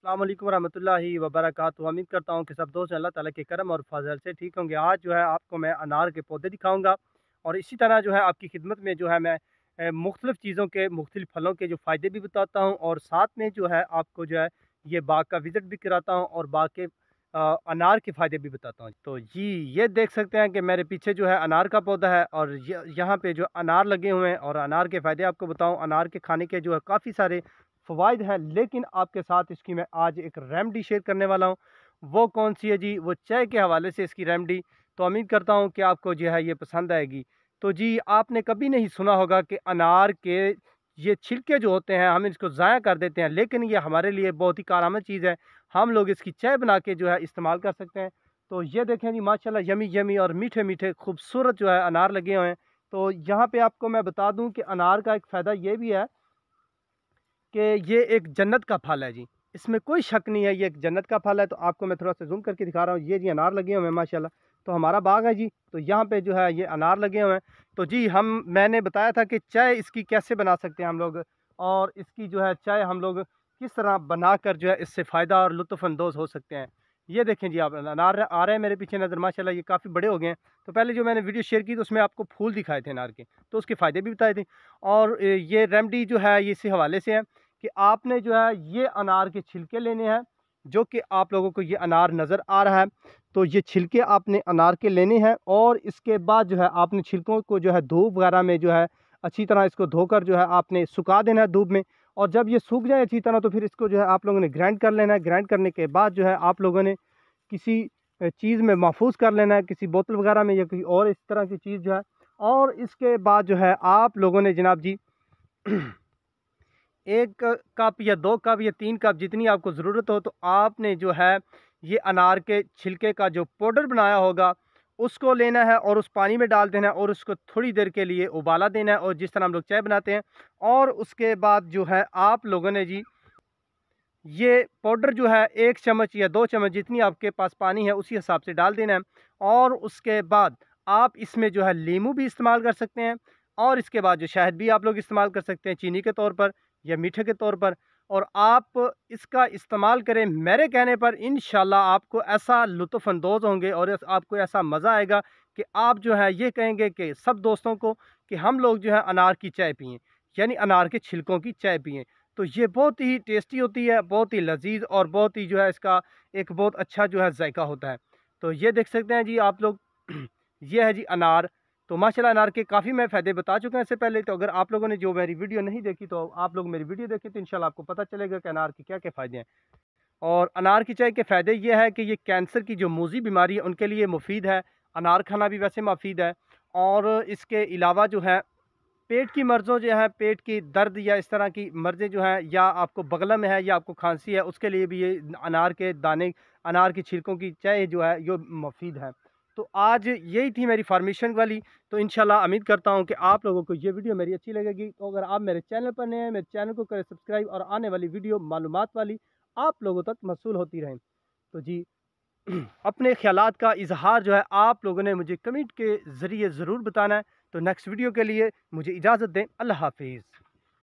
अस्सलाम वालेकुम रहमतुल्लाहि व बरकातुहू। उम्मीद करता हूँ कि सब दोस्त अल्लाह ताला के करम और फजल से ठीक होंगे। आज जो है आपको मैं अनार के पौधे दिखाऊंगा और इसी तरह जो है आपकी खिदमत में जो है मैं मुख्तलिफ़ चीज़ों के मुख्तलिफ़ फलों के जो फ़ायदे भी बताता हूँ और साथ में जो है आपको जो है ये बाग का विज़िट भी कराता हूँ और बाग के अनार के फ़ायदे भी बताता हूँ। तो जी ये देख सकते हैं कि मेरे पीछे जो है अनार का पौधा है और यहाँ पे जो अनार लगे हुए हैं और अनार के फ़ायदे आपको बताऊँ। अनार के खाने के जो है काफ़ी सारे फ़वाइद हैं, लेकिन आपके साथ इसकी मैं आज एक रेमेडी शेयर करने वाला हूँ। वो कौन सी है जी? वो चाय के हवाले से इसकी रेमेडी। तो उम्मीद करता हूँ कि आपको जो है ये पसंद आएगी। तो जी आपने कभी नहीं सुना होगा कि अनार के ये छिलके जो होते हैं हम इसको ज़ाया कर देते हैं, लेकिन ये हमारे लिए बहुत ही कारआमद चीज़ है। हम लोग इसकी चाय बना के जो है इस्तेमाल कर सकते हैं। तो ये देखें जी माशाल्लाह यमी यमी और मीठे-मीठे खूबसूरत जो है अनार लगे हुए हैं। तो यहाँ पे आपको मैं बता दूँ कि अनार का एक फ़ायदा ये भी है कि ये एक जन्नत का फल है जी। इसमें कोई शक नहीं है, ये एक जन्नत का फल है। तो आपको मैं थोड़ा-सा ज़ूम करके दिखा रहा हूँ। ये जी अनार लगे हुए हैं माशाल्लाह। तो हमारा बाग है जी, तो यहाँ पे जो है ये अनार लगे हुए हैं। तो जी मैंने बताया था कि चाय इसकी कैसे बना सकते हैं हम लोग और इसकी जो है चाय हम लोग किस तरह बनाकर जो है इससे फ़ायदा और लुत्फ़अंदोज़ हो सकते हैं। ये देखें जी आप अनार आ रहे हैं मेरे पीछे नज़र माशाल्लाह, ये काफ़ी बड़े हो गए हैं। तो पहले जो मैंने वीडियो शेयर की तो उसमें आपको फूल दिखाए थे अनार के, तो उसके फ़ायदे भी बताए थे। और ये रेमेडी जो है ये इसी हवाले से है कि आपने जो है ये अनार के छिलके लेने हैं, जो कि आप लोगों को ये अनार नज़र आ रहा है। तो ये छिलके आपने अनार के लेने हैं और इसके बाद जो है आपने छिलकों को जो है धूप वगैरह में जो है अच्छी तरह इसको धोकर जो है आपने सुखा देना है धूप में। और जब ये सूख जाए अच्छी तरह तो फिर इसको जो है आप लोगों ने ग्राइंड कर लेना है। ग्राइंड करने के बाद जो है आप लोगों ने किसी चीज़ में महफूज़ कर लेना है, किसी बोतल वगैरह में या किसी और इस तरह की चीज़ जो है। और इसके बाद जो है आप लोगों ने जनाब जी 1 कप या 2 कप या 3 कप जितनी आपको ज़रूरत हो, तो आपने जो है ये अनार के छिलके का जो पाउडर बनाया होगा उसको लेना है और उस पानी में डाल देना है और उसको थोड़ी देर के लिए उबाला देना है, और जिस तरह हम लोग चाय बनाते हैं। और उसके बाद जो है आप लोगों ने जी ये पाउडर जो है 1 चम्मच या 2 चम्मच जितनी आपके पास पानी है उसी हिसाब से डाल देना है। और उसके बाद आप इसमें जो है नींबू भी इस्तेमाल कर सकते हैं और इसके बाद जो शहद भी आप लोग इस्तेमाल कर सकते हैं चीनी के तौर पर या मीठे के तौर पर। और आप इसका इस्तेमाल करें मेरे कहने पर, इंशाल्लाह आपको ऐसा लुत्फ़अंदोज़ होंगे और आपको ऐसा मज़ा आएगा कि आप जो है ये कहेंगे कि सब दोस्तों को कि हम लोग जो है अनार की चाय पिएँ, यानी अनार के छिलकों की चाय पिएँ। तो ये बहुत ही टेस्टी होती है, बहुत ही लज़ीज़ और बहुत ही जो है इसका एक बहुत अच्छा जो है ज़ायका होता है। तो ये देख सकते हैं जी आप लोग ये है जी अनार। तो माशाल्लाह अनार के काफ़ी मैं फ़ायदे बता चुका हूँ इससे पहले। तो अगर आप लोगों ने जो मेरी वीडियो नहीं देखी तो आप लोग मेरी वीडियो देखें, तो इंशाल्लाह आपको पता चलेगा कि अनार के क्या-क्या फ़ायदे हैं। और अनार की चाय के फ़ायदे ये है कि ये कैंसर की जो मूज़ी बीमारी है उनके लिए मुफ़ीद है। अनार खाना भी वैसे मुफ़ीद है। और इसके अलावा जो है पेट की मर्ज़ों जो है, पेट की दर्द या इस तरह की मर्ज़ें जो हैं, या आपको बगलम है या आपको खांसी है, उसके लिए भी ये अनार के दाने, अनार की छिलकों की चाय जो है ये मुफ़ीद है। तो आज यही थी मेरी फ़रमाइशन वाली। तो इंशाल्लाह उम्मीद करता हूँ कि आप लोगों को ये वीडियो मेरी अच्छी लगेगी। तो अगर आप मेरे चैनल पर नए हैं, मेरे चैनल को करें सब्सक्राइब और आने वाली वीडियो मालूमात वाली आप लोगों तक मौसूल होती रहें। तो जी अपने ख़्यालात का इज़हार जो है आप लोगों ने मुझे कमेंट के ज़रिए ज़रूर बताना है। तो नेक्स्ट वीडियो के लिए मुझे इजाज़त दें। अल्लाह हाफ़िज़।